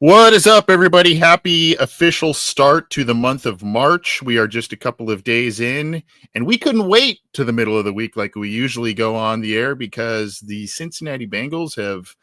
What is up, everybody? Happy official start to the month of March. We are just a couple of days in, and we couldn't wait to the middle of the week like we usually go on the air because the Cincinnati Bengals have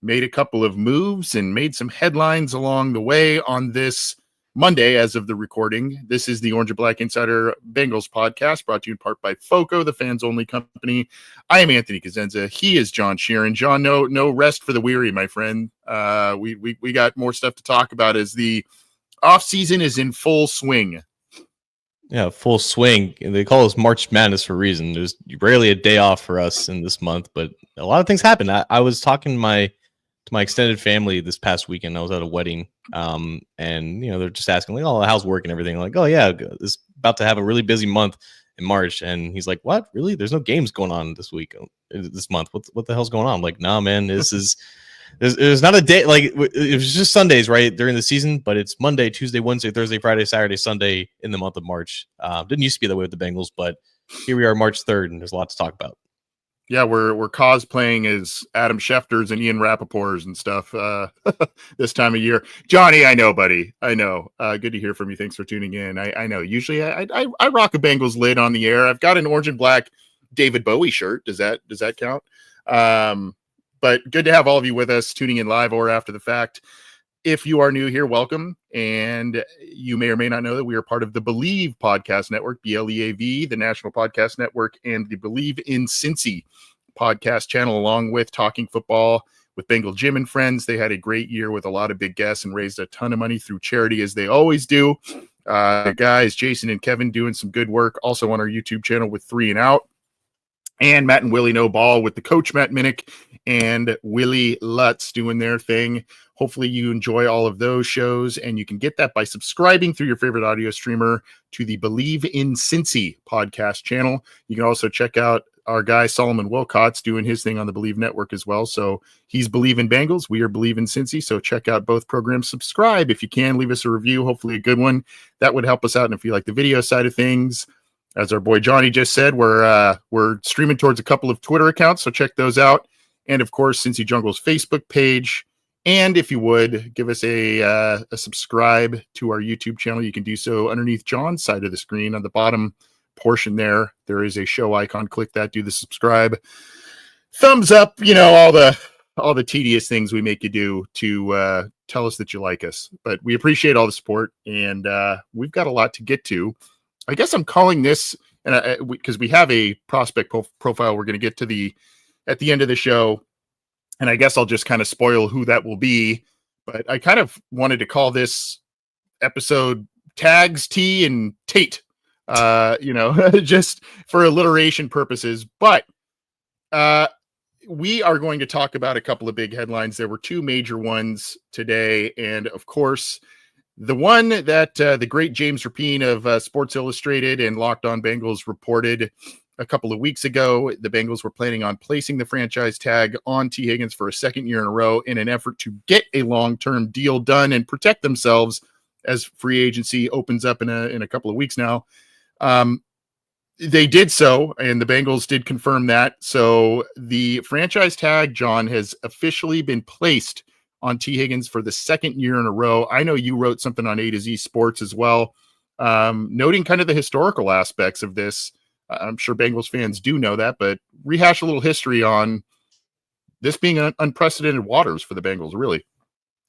made a couple of moves and made some headlines along the way on this Monday as of the recording. This is the Orange and Black Insider Bengals podcast brought to you in part by FOCO, the fans only company. I am Anthony Cosenza. He is John Sheeran. John, no rest for the weary, my friend. We got more stuff to talk about as the offseason is in full swing. Yeah, full swing. They call us March Madness for a reason. There's rarely a day off for us in this month, but a lot of things happen. I was talking to my extended family this past weekend. I was at a wedding, and they're just asking like, "Oh, how's work and everything?" I'm like, "Oh yeah, it's about to have a really busy month in March." And he's like, "What? Really? There's no games going on this month? What the hell's going on?" I'm like, "Nah, man, there's not a day like it was just Sundays right during the season, but it's Monday, Tuesday, Wednesday, Thursday, Friday, Saturday, Sunday in the month of March. Didn't used to be that way with the Bengals, but here we are, March 3rd, and there's a lot to talk about." Yeah, we're cosplaying as Adam Schefter's and Ian Rappaport's and stuff this time of year. Johnny, I know, buddy. I know. Good to hear from you. Thanks for tuning in. I know. Usually I rock a Bengals lid on the air. I've got an orange and black David Bowie shirt. Does that count? But good to have all of you with us tuning in live or after the fact. If you are new here, welcome. And you may or may not know that we are part of the Believe Podcast Network, BLEAV, the National Podcast Network, and the Believe in Cincy podcast channel, along with Talking Football with Bengal Jim and friends. They had a great year with a lot of big guests and raised a ton of money through charity, as they always do. Guys, Jason and Kevin doing some good work also on our YouTube channel with 3 and Out. And Matt and Willie No Ball with the coach, Matt Minnick, and Willie Lutz doing their thing. Hopefully you enjoy all of those shows, and you can get that by subscribing through your favorite audio streamer to the Believe in Cincy podcast channel. You can also check out our guy Solomon Wilcott's doing his thing on the Believe Network as well. So he's Believe in Bengals. We are Believe in Cincy. So check out both programs. Subscribe if you can. Leave us a review, hopefully a good one. That would help us out. And if you like the video side of things, as our boy Johnny just said, we're streaming towards a couple of Twitter accounts, so check those out. And of course, Cincy Jungle's Facebook page. And if you would give us a subscribe to our YouTube channel, you can do so underneath John's side of the screen on the bottom portion there. There is a show icon. Click that. Do the subscribe. Thumbs up. All the tedious things we make you do to tell us that you like us. But we appreciate all the support, and we've got a lot to get to. I guess I'm calling this, and because we have a prospect profile we're going to get to at the end of the show, and I guess I'll just kind of spoil who that will be. But I kind of wanted to call this episode Tags, T, and Tate, just for alliteration purposes. But we are going to talk about a couple of big headlines. There were 2 major ones today, and of course, the one that the great James Rapine of Sports Illustrated and Locked On Bengals reported a couple of weeks ago, the Bengals were planning on placing the franchise tag on T. Higgins for a second year in a row in an effort to get a long-term deal done and protect themselves as free agency opens up in a couple of weeks now. They did so, and the Bengals did confirm that. So the franchise tag, John, has officially been placed on T. Higgins for the second year in a row. I know you wrote something on A to Z Sports as well, noting kind of the historical aspects of this. I'm sure Bengals fans do know that, but rehash a little history on this being an unprecedented waters for the Bengals, really.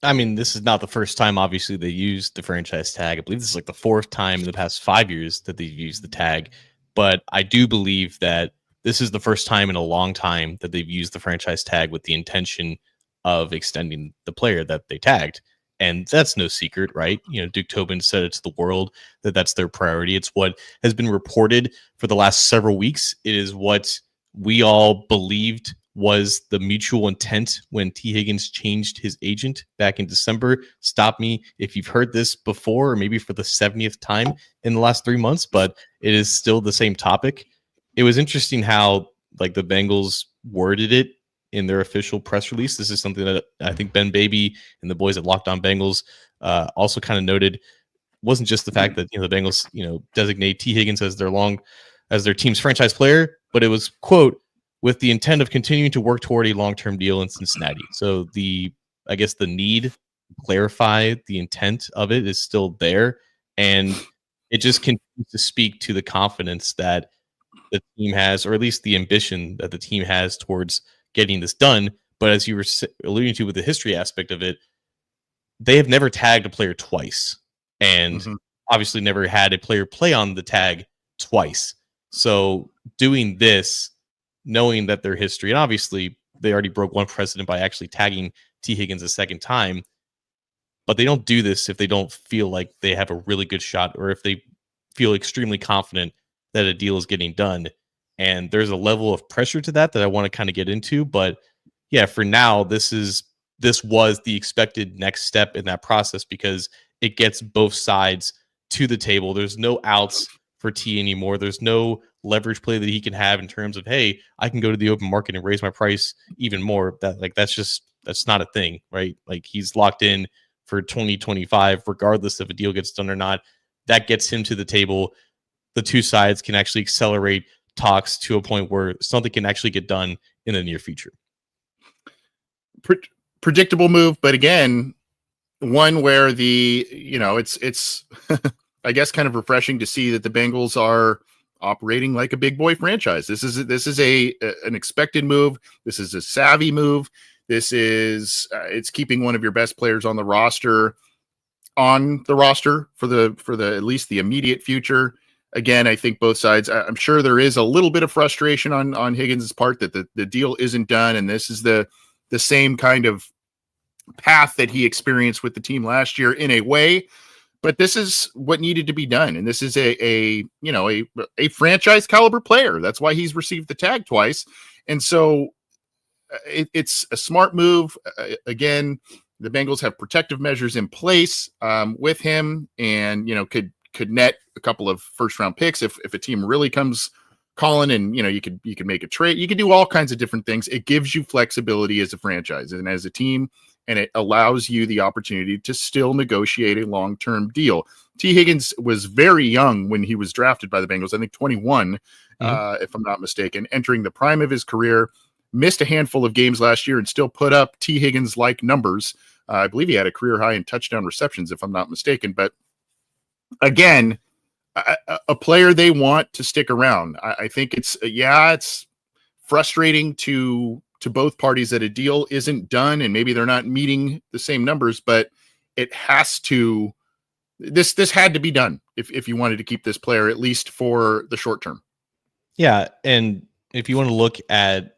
I mean, this is not the first time, obviously, they used the franchise tag. I believe this is like the 4th time in the past 5 years that they've used the tag. But I do believe that this is the first time in a long time that they've used the franchise tag with the intention of extending the player that they tagged. And that's no secret, right? Duke Tobin said it to the world that that's their priority. It's what has been reported for the last several weeks. It is what we all believed was the mutual intent when T. Higgins changed his agent back in December. Stop me if you've heard this before, or maybe for the 70th time in the last 3 months, but it is still the same topic. It was interesting how the Bengals worded it in their official press release. This is something that I think Ben Baby and the boys at Locked On Bengals also kind of noted. It wasn't just the fact that the Bengals designate T. Higgins as their team's franchise player, but it was, quote, with the intent of continuing to work toward a long-term deal in Cincinnati. So I guess the need to clarify the intent of it is still there, and it just continues to speak to the confidence that the team has, or at least the ambition that the team has towards getting this done. But as you were alluding to with the history aspect of it, they have never tagged a player twice, and obviously never had a player play on the tag twice. So doing this, knowing that their history, and obviously they already broke one precedent by actually tagging T. Higgins a second time, but they don't do this if they don't feel like they have a really good shot, or if they feel extremely confident that a deal is getting done. And there's a level of pressure to that I want to kind of get into. But yeah, for now, this was the expected next step in that process, because it gets both sides to the table. There's no outs for T anymore. There's no leverage play that he can have in terms of, hey, I can go to the open market and raise my price even more. That's not a thing, right? He's locked in for 2025, regardless if a deal gets done or not. That gets him to the table. The two sides can actually accelerate talks to a point where something can actually get done in the near future. Predictable move, but again, one where it's I guess kind of refreshing to see that the Bengals are operating like a big boy franchise. This is an expected move. This is a savvy move. This is it's keeping one of your best players on the roster for the at least the immediate future. Again, I think both sides, I'm sure there is a little bit of frustration on Higgins' part that the deal isn't done, and this is the same kind of path that he experienced with the team last year in a way, but this is what needed to be done, and this is a franchise caliber player. That's why he's received the tag twice, and so it's a smart move. Again, the Bengals have protective measures in place with him, and could net a couple of first round picks if a team really comes calling, and you could make a trade. You could do all kinds of different things. It gives you flexibility as a franchise and as a team, and it allows you the opportunity to still negotiate a long-term deal. T. Higgins was very young when he was drafted by the Bengals. I think 21, if I'm not mistaken, entering the prime of his career. Missed a handful of games last year and still put up T. Higgins-like numbers. I believe he had a career high in touchdown receptions, if I'm not mistaken. But again, a player they want to stick around. I think it's frustrating to both parties that a deal isn't done and maybe they're not meeting the same numbers, but it has to. This had to be done if you wanted to keep this player, at least for the short term. Yeah, and if you want to look at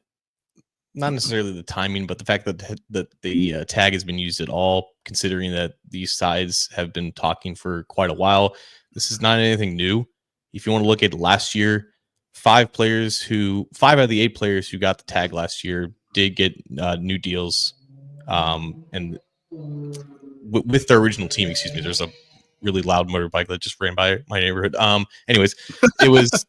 not necessarily the timing, but the fact that the tag has been used at all, considering that these sides have been talking for quite a while. This is not anything new. If you want to look at last year, 5 out of the 8 players who got the tag last year did get new deals, and with their original team. Excuse me. There's a really loud motorbike that just ran by my neighborhood. Anyways, it was.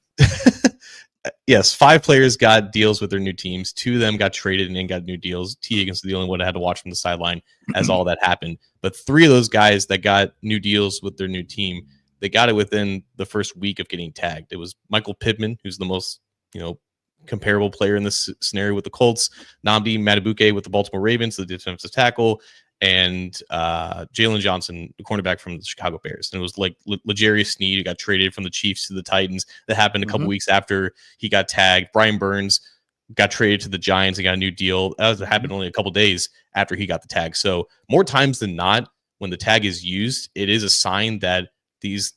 Yes, 5 players got deals with their new teams. 2 of them got traded and then got new deals. T. Higgins was the only one that had to watch from the sideline as all that happened. But 3 of those guys that got new deals with their new team, they got it within the first week of getting tagged. It was Michael Pittman, who's the most comparable player in this scenario with the Colts, Nnamdi Madubuike with the Baltimore Ravens, the defensive tackle, and Jalen Johnson, the cornerback from the Chicago Bears. And it was like L'Jarius Sneed, who got traded from the Chiefs to the Titans. That happened a couple weeks after he got tagged. Brian Burns got traded to the Giants and got a new deal. That happened only a couple days after he got the tag. So more times than not, when the tag is used, it is a sign that these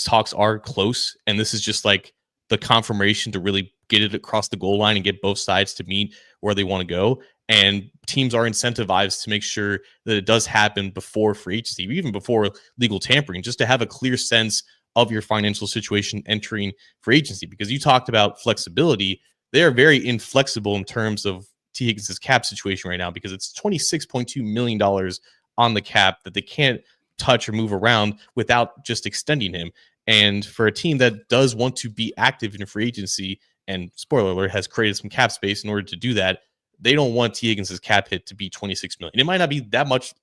talks are close. And this is just like the confirmation to really get it across the goal line and get both sides to meet where they want to go. And teams are incentivized to make sure that it does happen before free agency, even before legal tampering, just to have a clear sense of your financial situation entering free agency. Because you talked about flexibility. They are very inflexible in terms of T. Higgins' cap situation right now, because it's $26.2 million on the cap that they can't touch or move around without just extending him. And for a team that does want to be active in free agency, and spoiler alert, has created some cap space in order to do that, they don't want T. Higgins' cap hit to be $26 million. It might not be that much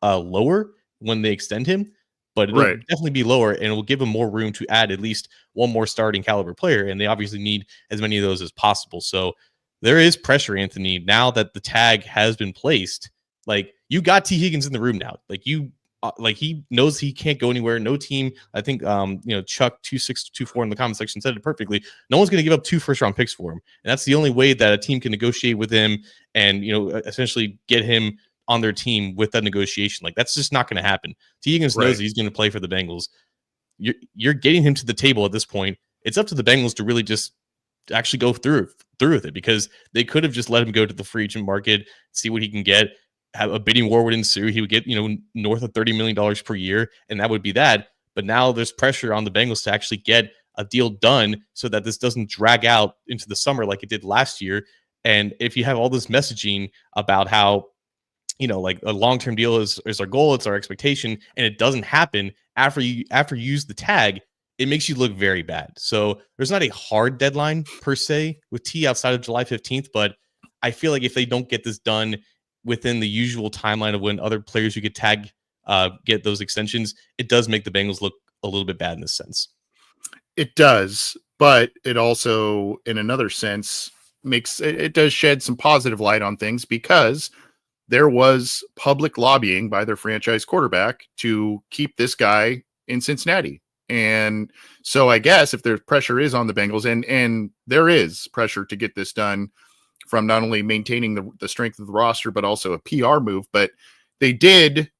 lower when they extend him, but it'll definitely be lower, and it will give them more room to add at least one more starting caliber player. And they obviously need as many of those as possible. So there is pressure, Anthony, now that the tag has been placed. Like, you got T. Higgins in the room now. Like he knows he can't go anywhere. No team, I think, Chuck 2624 in the comment section said it perfectly. No one's going to give up 2 first-round picks for him, and that's the only way that a team can negotiate with him and essentially get him on their team with that negotiation. Like, that's just not going to happen. T. Higgins knows he's going to play for the Bengals. You're getting him to the table at this point. It's up to the Bengals to really just actually go through with it, because they could have just let him go to the free agent market, see what he can get. Have a bidding war would ensue. He would get, north of $30 million per year, and that would be that. But now there's pressure on the Bengals to actually get a deal done so that this doesn't drag out into the summer like it did last year. And if you have all this messaging about how, like a long-term deal is our goal, it's our expectation, and it doesn't happen after you use the tag, it makes you look very bad. So there's not a hard deadline per se with T outside of July 15th, but I feel like if they don't get this done within the usual timeline of when other players who get tagged get those extensions, it does make the Bengals look a little bit bad in this sense. It does, but it also, in another sense, it does shed some positive light on things, because there was public lobbying by their franchise quarterback to keep this guy in Cincinnati. And so I guess if there's pressure is on the Bengals, and there is pressure to get this done, from not only maintaining the strength of the roster, but also a PR move. But they did,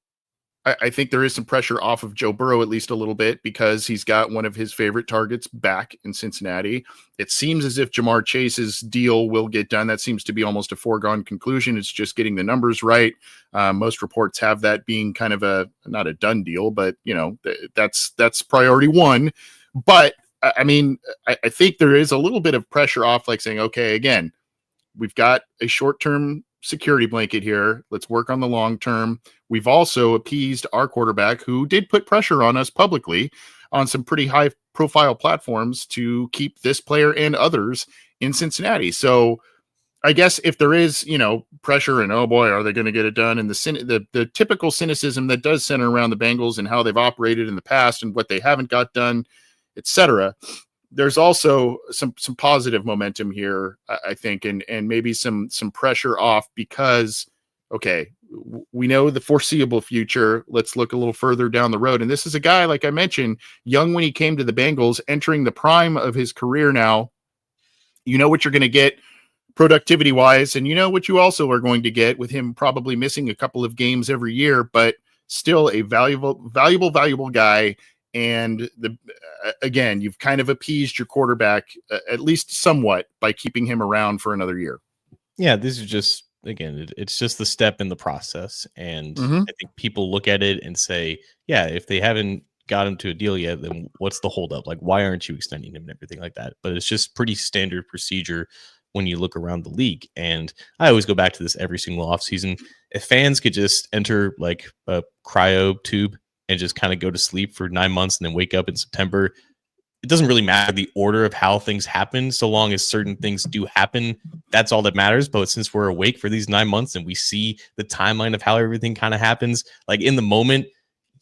I think there is some pressure off of Joe Burrow, at least a little bit, because he's got one of his favorite targets back in Cincinnati. It seems as if Jamar Chase's deal will get done. That seems to be almost a foregone conclusion. It's just getting the numbers right. Most reports have that being kind of not a done deal, but that's priority one. But I mean, I think there is a little bit of pressure off, like saying, okay, again, we've got a short-term security blanket here. Let's work on the long-term. We've also appeased our quarterback, who did put pressure on us publicly on some pretty high-profile platforms to keep this player and others in Cincinnati. So I guess if there is, pressure and, oh boy, are they going to get it done? And the typical cynicism that does center around the Bengals and how they've operated in the past and what they haven't got done, etc. There's also some positive momentum here, I think, and maybe some pressure off, because, okay, we know the foreseeable future. Let's look a little further down the road. And this is a guy, like I mentioned, young when he came to the Bengals, entering the prime of his career now. You know what you're going to get productivity-wise, and you know what you also are going to get with him probably missing a couple of games every year, but still a valuable guy. And again, you've kind of appeased your quarterback, at least somewhat, by keeping him around for another year. Yeah, this is just, again, it's just the step in the process. And I think people look at it and say, yeah, if they haven't got him to a deal yet, then what's the holdup? Like, why aren't you extending him and everything like that? But it's just pretty standard procedure when you look around the league. And I always go back to this every single offseason. If fans could just enter like a cryo tube and just kind of go to sleep for 9 months and then wake up in September, it doesn't really matter the order of how things happen, so long as certain things do happen. That's all that matters. But since we're awake for these 9 months and we see the timeline of how everything kind of happens, like in the moment,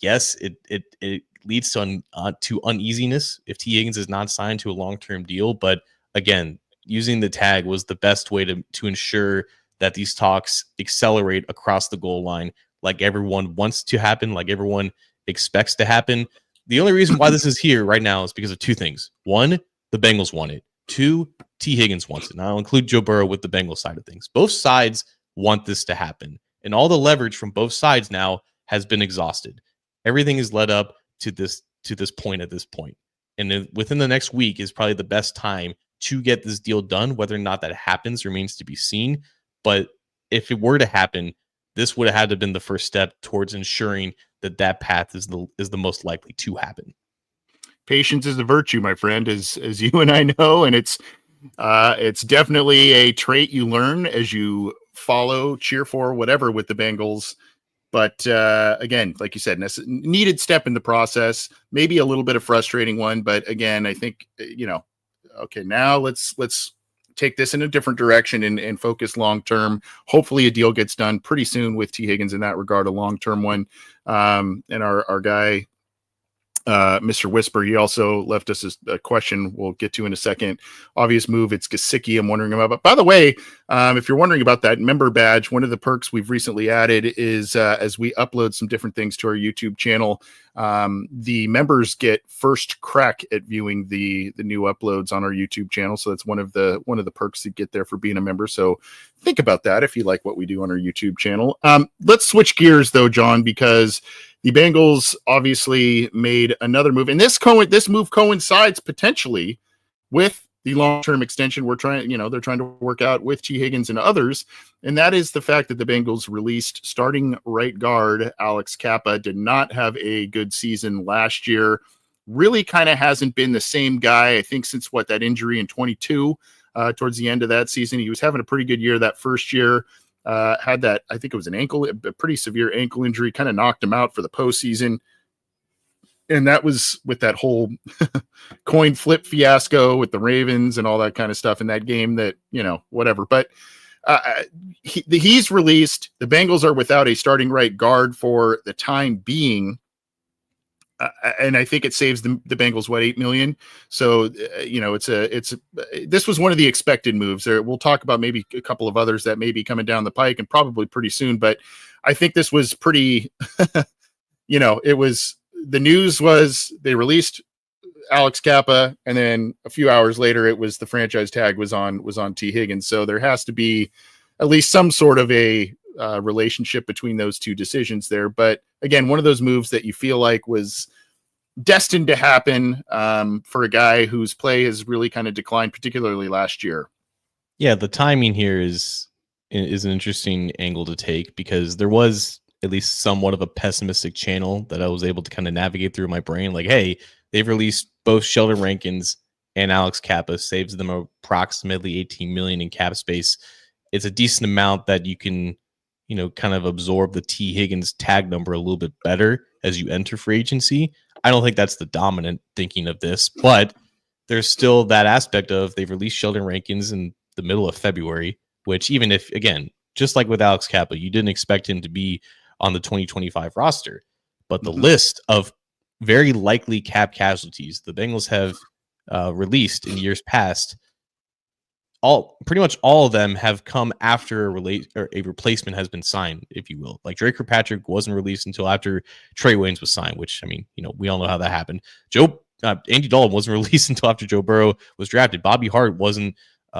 yes, it leads to uneasiness if T. Higgins is not signed to a long-term deal. But again, using the tag was the best way to ensure that these talks accelerate across the goal line, like everyone wants to happen, like everyone expects to happen. The only reason why this is here right now is because of 2 things. 1, the Bengals want it. 2, T. Higgins wants it. And I'll include Joe Burrow with the Bengals side of things. Both sides want this to happen. And all the leverage from both sides now has been exhausted. Everything is led up to this point at this point. And within the next week is probably the best time to get this deal done. Whether or not that happens remains to be seen. But if it were to happen, this would have had to have been the first step towards ensuring that path is the most likely to happen. Patience is a virtue, my friend, as you and I know, and it's definitely a trait you learn as you follow, cheer for, whatever with the Bengals. But again, like you said, needed step in the process, maybe a little bit of frustrating one. But again, I think, okay, now let's take this in a different direction and focus long term. Hopefully a deal gets done pretty soon with T. Higgins in that regard, a long term one. And our guy, Mr. Whisper, he also left us a question we'll get to in a second. Obvious move, it's Gesicki I'm wondering about. But by the way, if you're wondering about that member badge, one of the perks we've recently added is as we upload some different things to our YouTube channel, the members get first crack at viewing the new uploads on our YouTube channel. So that's one of the perks you get there for being a member. So think about that if you like what we do on our YouTube channel. Let's switch gears though, John, because the Bengals obviously made another move, and this move coincides potentially with the long-term extension they're trying to work out with T. Higgins and others, and that is the fact that the Bengals released starting right guard Alex Cappa. Did not have a good season last year. Really kind of hasn't been the same guy, I think, since that injury in 22. Towards the end of that season, he was having a pretty good year that first year. Had that, I think it was a pretty severe ankle injury, kind of knocked him out for the postseason. And that was with that whole coin flip fiasco with the Ravens and all that kind of stuff in that game that, whatever. But he's released. The Bengals are without a starting right guard for the time being. And I think it saves the Bengals $8 million. So this was one of the expected moves. We'll talk about maybe a couple of others that may be coming down the pike and probably pretty soon. But I think this was pretty. It was the news was they released Alex Cappa, and then a few hours later, it was the franchise tag was on T. Higgins. So there has to be at least some sort of a relationship between those two decisions there. But again, one of those moves that you feel like was destined to happen for a guy whose play has really kind of declined, particularly last year. Yeah, the timing here is an interesting angle to take, because there was at least somewhat of a pessimistic channel that I was able to kind of navigate through my brain. Like, hey, they've released both Sheldon Rankins and Alex Cappa, saves them approximately $18 million in cap space. It's a decent amount that you can, kind of absorb the T. Higgins tag number a little bit better as you enter free agency. I don't think that's the dominant thinking of this, but there's still that aspect of they've released Sheldon Rankins in the middle of February, which even if, again, just like with Alex Cappa, you didn't expect him to be on the 2025 roster, but the list of very likely cap casualties the Bengals have released in years past, pretty much all of them have come after a replacement has been signed, if you will. Like Drake Kirkpatrick wasn't released until after Trey Waynes was signed, which, I mean, we all know how that happened. Andy Dalton wasn't released until after Joe Burrow was drafted. Bobby Hart wasn't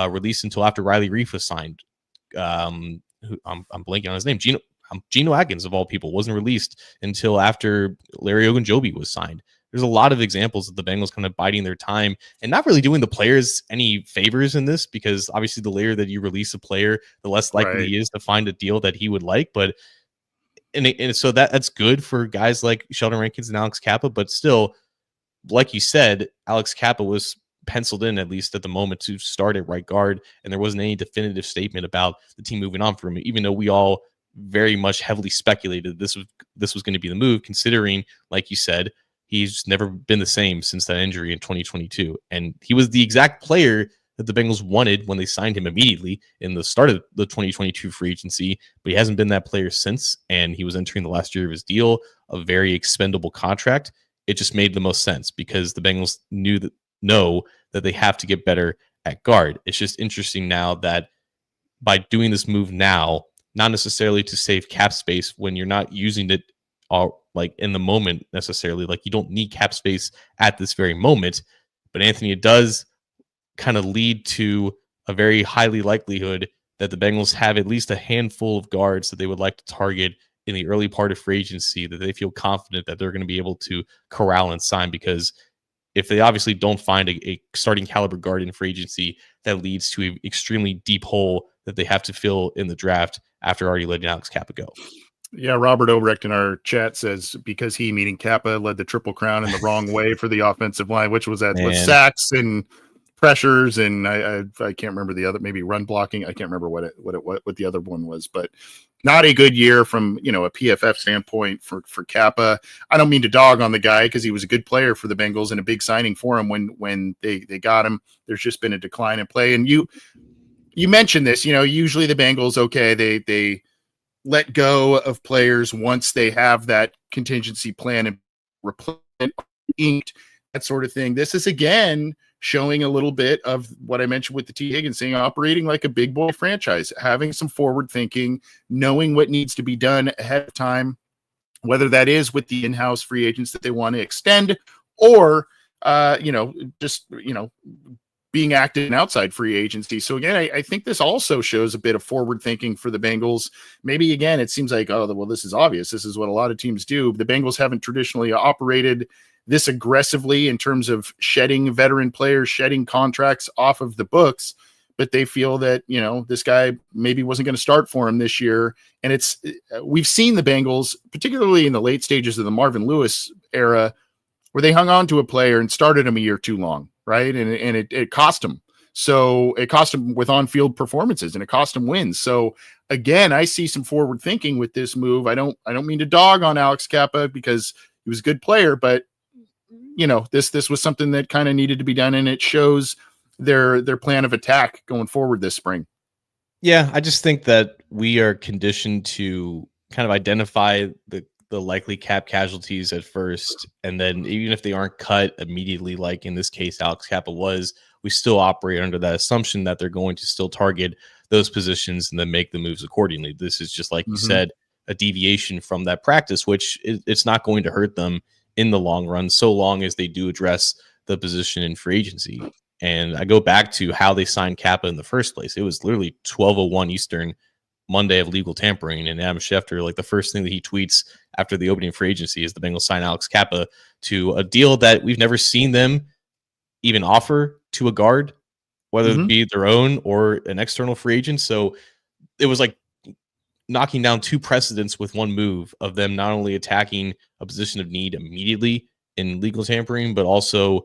released until after Riley Reif was signed. I'm blanking on his name. Geno Atkins, of all people, wasn't released until after Larry Ogunjobi was signed. There's a lot of examples of the Bengals kind of biding their time and not really doing the players any favors in this, because obviously the later that you release a player, the less likely he is to find a deal that he would like. But and so that's good for guys like Sheldon Rankins and Alex Cappa. But still, like you said, Alex Cappa was penciled in, at least at the moment, to start at right guard, and there wasn't any definitive statement about the team moving on from him, even though we all very much heavily speculated this was going to be the move, considering, like you said, he's never been the same since that injury in 2022. And he was the exact player that the Bengals wanted when they signed him immediately in the start of the 2022 free agency, but he hasn't been that player since, and he was entering the last year of his deal, a very expendable contract. It just made the most sense because the Bengals know that they have to get better at guard. It's just interesting now that by doing this move now, not necessarily to save cap space when you're not using it like in the moment necessarily, like you don't need cap space at this very moment, but Anthony, it does kind of lead to a very highly likelihood that the Bengals have at least a handful of guards that they would like to target in the early part of free agency that they feel confident that they're going to be able to corral and sign, because if they obviously don't find a starting caliber guard in free agency, that leads to an extremely deep hole that they have to fill in the draft after already letting Alex Cappa go. Yeah, Robert Obrecht in our chat says because he, meaning Kappa, led the Triple Crown in the wrong way for the offensive line, which was with sacks and pressures, and I can't remember the other, maybe run blocking. I can't remember what the other one was, but not a good year from a PFF standpoint for Kappa. I don't mean to dog on the guy because he was a good player for the Bengals and a big signing for him when they got him. There's just been a decline in play, and you mentioned this. Usually the Bengals, okay, they let go of players once they have that contingency plan and replacement inked, that sort of thing. This is again showing a little bit of what I mentioned with the T. Higgins thing, operating like a big boy franchise, having some forward thinking, knowing what needs to be done ahead of time, whether that is with the in-house free agents that they want to extend or, being active in outside free agency. So again, I think this also shows a bit of forward thinking for the Bengals. Maybe again, it seems like, this is obvious. This is what a lot of teams do. The Bengals haven't traditionally operated this aggressively in terms of shedding veteran players, shedding contracts off of the books, but they feel that, this guy maybe wasn't going to start for him this year. And we've seen the Bengals, particularly in the late stages of the Marvin Lewis era, where they hung on to a player and started him a year too long. Right. And it cost him. So it cost him with on-field performances and it cost him wins. So again, I see some forward thinking with this move. I don't mean to dog on Alex Cappa because he was a good player, but this was something that kind of needed to be done, and it shows their plan of attack going forward this spring. Yeah, I just think that we are conditioned to kind of identify the likely cap casualties at first, and then even if they aren't cut immediately, like in this case Alex Cappa was, we still operate under that assumption that they're going to still target those positions and then make the moves accordingly. This is just like you said, a deviation from that practice, which it's not going to hurt them in the long run, so long as they do address the position in free agency. And I go back to how they signed Cappa in the first place. It was literally 12:01 Eastern, Monday of legal tampering, and Adam Schefter, like the first thing that he tweets after the opening free agency is the Bengals sign Alex Cappa to a deal that we've never seen them even offer to a guard, whether it be their own or an external free agent. So it was like knocking down two precedents with one move of them not only attacking a position of need immediately in legal tampering, but also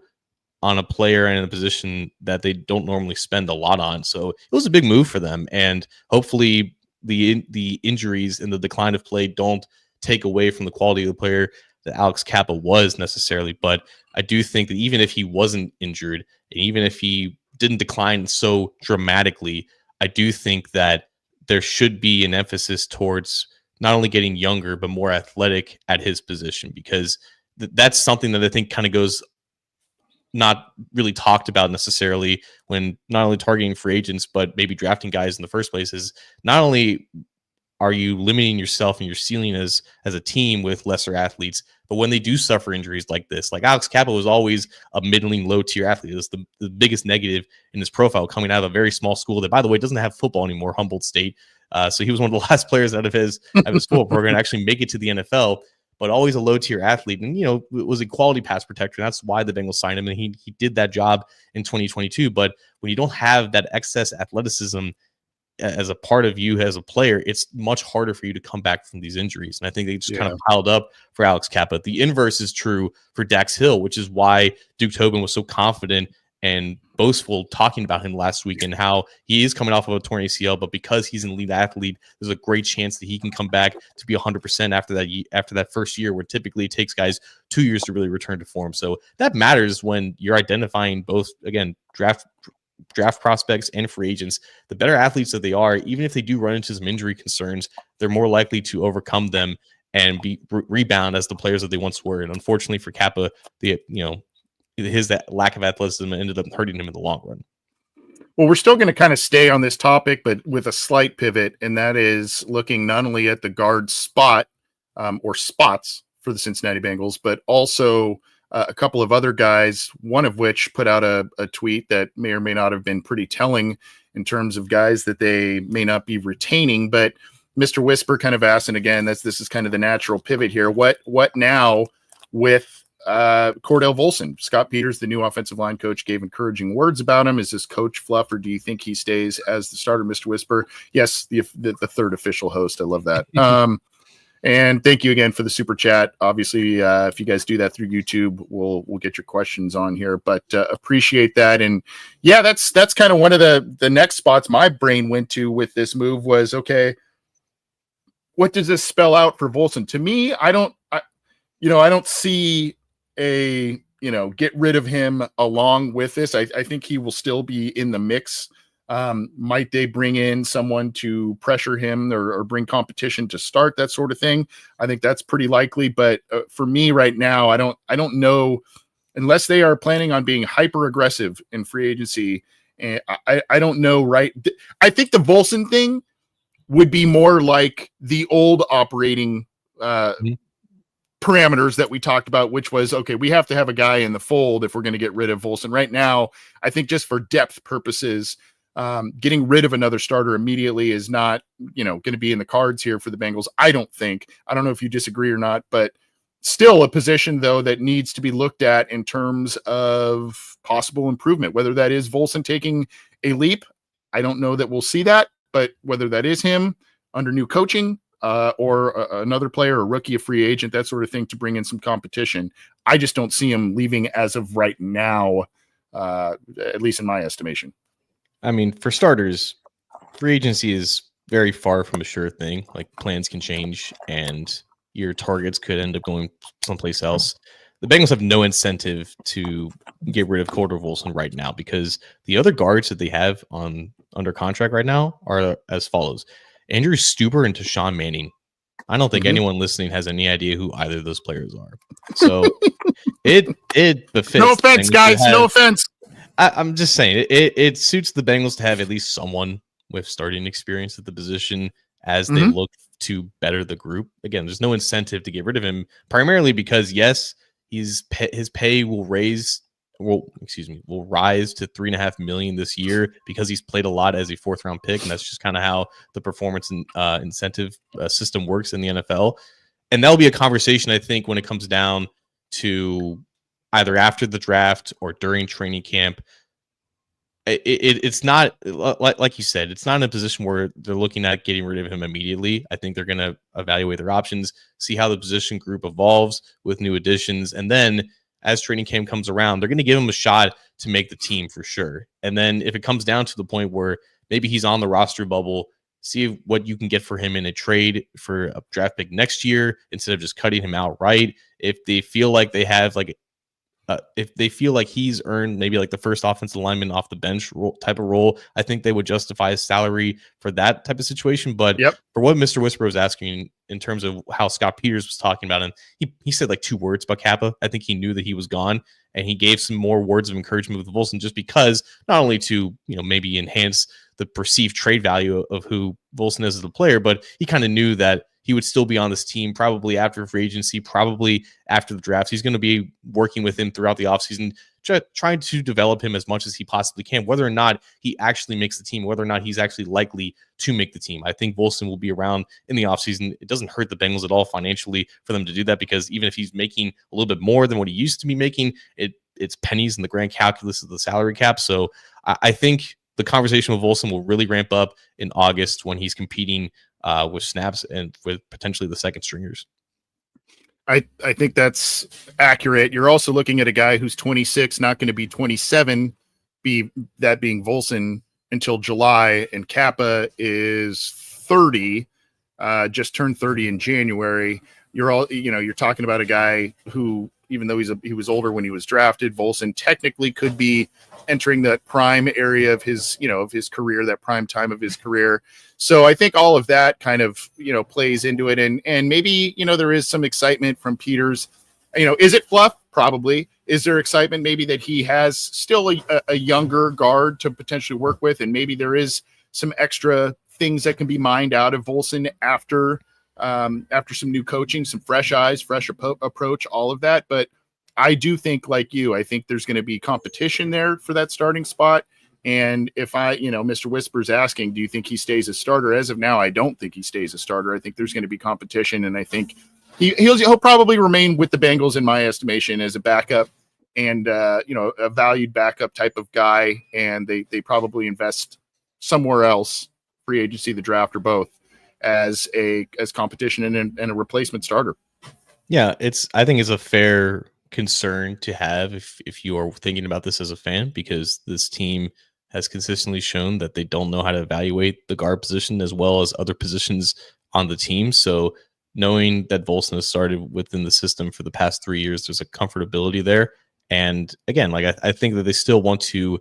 on a player and a position that they don't normally spend a lot on. So it was a big move for them, and hopefully the injuries and the decline of play don't take away from the quality of the player that Alex Cappa was necessarily. But I do think that even if he wasn't injured and even if he didn't decline so dramatically, I do think that there should be an emphasis towards not only getting younger, but more athletic at his position, because that's something that I think kind of goes not really talked about necessarily when not only targeting free agents, but maybe drafting guys in the first place. Is not only are you limiting yourself and your ceiling as a team with lesser athletes, but when they do suffer injuries like this, like Alex Cappa was always a middling low tier athlete. That's the biggest negative in his profile, coming out of a very small school that, by the way, doesn't have football anymore, Humboldt State. So he was one of the last players out of his football program to actually make it to the NFL, but always a low tier athlete. And, was a quality pass protector. That's why the Bengals signed him. And he did that job in 2022. But when you don't have that excess athleticism as a part of you as a player, it's much harder for you to come back from these injuries. And I think they just kind of piled up for Alex Cappa. The inverse is true for Dax Hill, which is why Duke Tobin was so confident and boastful talking about him last week and how he is coming off of a torn ACL, but because he's an elite athlete, there's a great chance that he can come back to be 100% after that first year, where typically it takes guys 2 years to really return to form. So that matters when you're identifying both, again, draft prospects and free agents. The better athletes that they are, even if they do run into some injury concerns, they're more likely to overcome them and be rebound as the players that they once were. And unfortunately for Cappa, that lack of athleticism ended up hurting him in the long run. Well, we're still going to kind of stay on this topic, but with a slight pivot, and that is looking not only at the guard spot or spots for the Cincinnati Bengals, but also a couple of other guys, one of which put out a tweet that may or may not have been pretty telling in terms of guys that they may not be retaining. But Mr. Whisper kind of asked, and again, this is kind of the natural pivot here. What now with Cordell Volson. Scott Peters, the new offensive line coach, gave encouraging words about him. Is this coach fluff, or do you think he stays as the starter, Mr. Whisper? Yes, the third official host. I love that. And thank you again for the super chat. Obviously, if you guys do that through YouTube, we'll get your questions on here, but appreciate that. And yeah, that's kind of one of the next spots my brain went to with this move was, okay, what does this spell out for Volson? To me, I don't see a, get rid of him along with this. I think he will still be in the mix. Might they bring in someone to pressure him or bring competition to start, that sort of thing? I think that's pretty likely. But for me right now, I don't know, unless they are planning on being hyper aggressive in free agency. And I don't know. Right. I think the Volson thing would be more like the old operating, parameters that we talked about, which was, okay, we have to have a guy in the fold if we're going to get rid of Volson. Right now, I think just for depth purposes, getting rid of another starter immediately is not, going to be in the cards here for the Bengals. I don't know if you disagree or not, but still a position though that needs to be looked at in terms of possible improvement, whether that is Volson taking a leap. I don't know that we'll see that, but whether that is him under new coaching, or another player, a rookie, a free agent, that sort of thing, to bring in some competition. I just don't see him leaving as of right now, at least in my estimation. I mean, for starters, free agency is very far from a sure thing. Like, plans can change and your targets could end up going someplace else. The Bengals have no incentive to get rid of Cordell Volson right now because the other guards that they have under contract right now are as follows: Andrew Stuber and Tashawn Manning. I don't think anyone listening has any idea who either of those players are. So it befits. No offense, guys. No offense. I'm just saying it suits the Bengals to have at least someone with starting experience at the position as they look to better the group. Again, there's no incentive to get rid of him, primarily because yes, his pay will rise to $3.5 million this year because he's played a lot as a fourth round pick, and that's just kind of how the performance and incentive system works in the NFL. And that'll be a conversation, I think, when it comes down to either after the draft or during training camp. It's not like you said, it's not in a position where they're looking at getting rid of him immediately. I think they're going to evaluate their options, see how the position group evolves with new additions, and then as training camp comes around, they're going to give him a shot to make the team for sure. And then if it comes down to the point where maybe he's on the roster bubble, see what you can get for him in a trade for a draft pick next year instead of just cutting him outright. If they feel like they have if they feel like he's earned maybe like the first offensive lineman off the bench type of role, I think they would justify his salary for that type of situation. But for what Mr. Whisper was asking in terms of how Scott Peters was talking about him, he said like 2 words about Cappa. I think he knew that he was gone, and he gave some more words of encouragement with Volson just because not only to, maybe enhance the perceived trade value of who Volson is as a player, but he kind of knew that he would still be on this team probably after free agency, probably after the draft. He's going to be working with him throughout the offseason, trying to develop him as much as he possibly can, whether or not he actually makes the team, whether or not he's actually likely to make the team. I think Volson will be around in the offseason. It doesn't hurt the Bengals at all financially for them to do that, because even if he's making a little bit more than what he used to be making, it's pennies in the grand calculus of the salary cap. So I think the conversation with Volson will really ramp up in August when he's competing with snaps and with potentially the second stringers. I think that's accurate. You're also looking at a guy who's 26, not going to be 27, being Volson until July, and Cappa is 30, just turned 30 in January. You're talking about a guy who, even though he was older when he was drafted, Volson technically could be entering that prime area of his career, that prime time of his career. So I think all of that kind of, plays into it. And maybe, there is some excitement from Peters. Is it fluff? Probably. Is there excitement maybe that he has still a younger guard to potentially work with? And maybe there is some extra things that can be mined out of Volson after some new coaching, some fresh eyes, fresh approach, all of that. But I do think, like you, I think there's going to be competition there for that starting spot. And if Mr. Whisper's asking, do you think he stays a starter? As of now, I don't think he stays a starter. I think there's going to be competition. And I think He'll probably remain with the Bengals in my estimation as a backup and a valued backup type of guy, and they probably invest somewhere else, free agency, the draft, or both, as competition and a replacement starter. Yeah, I think it's a fair concern to have if you are thinking about this as a fan, because this team has consistently shown that they don't know how to evaluate the guard position as well as other positions on the team. So knowing that Volson has started within the system for the past 3 years, there's a comfortability there. And again, like I think that they still want to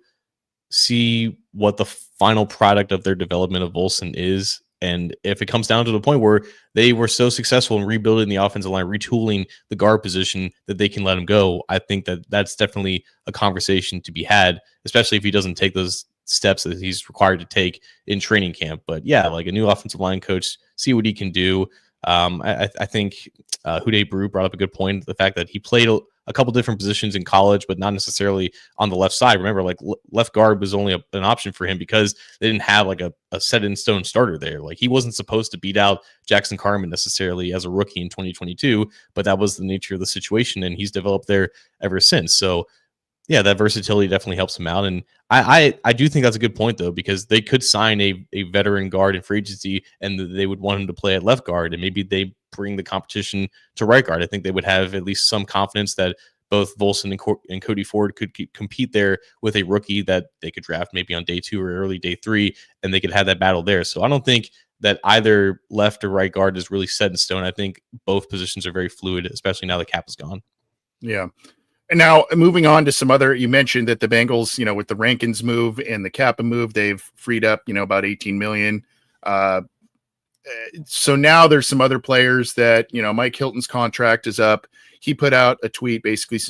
see what the final product of their development of Volson is. And if it comes down to the point where they were so successful in rebuilding the offensive line, retooling the guard position, that they can let him go, I think that that's definitely a conversation to be had, especially if he doesn't take those steps that he's required to take in training camp. But yeah, like a new offensive line coach, see what he can do. I think Houday Brew brought up a good point. The fact that he played a couple different positions in college, but not necessarily on the left side. Remember, like left guard was only an option for him because they didn't have like a set in stone starter there. Like he wasn't supposed to beat out Jackson Carman necessarily as a rookie in 2022, but that was the nature of the situation, and he's developed there ever since. So yeah, that versatility definitely helps him out. And I do think that's a good point, though, because they could sign a veteran guard in free agency and they would want him to play at left guard, and maybe they bring the competition to right guard. I think they would have at least some confidence that both Volson and Cody Ford could compete there with a rookie that they could draft maybe on day 2 or early day 3, and they could have that battle there. So I don't think that either left or right guard is really set in stone. I think both positions are very fluid, especially now that Cappa's gone. Yeah. And now moving on to some other, you mentioned that the Bengals, with the Rankins move and the Cappa move, they've freed up, about 18 million. So now there's some other players that, Mike Hilton's contract is up. He put out a tweet, basically,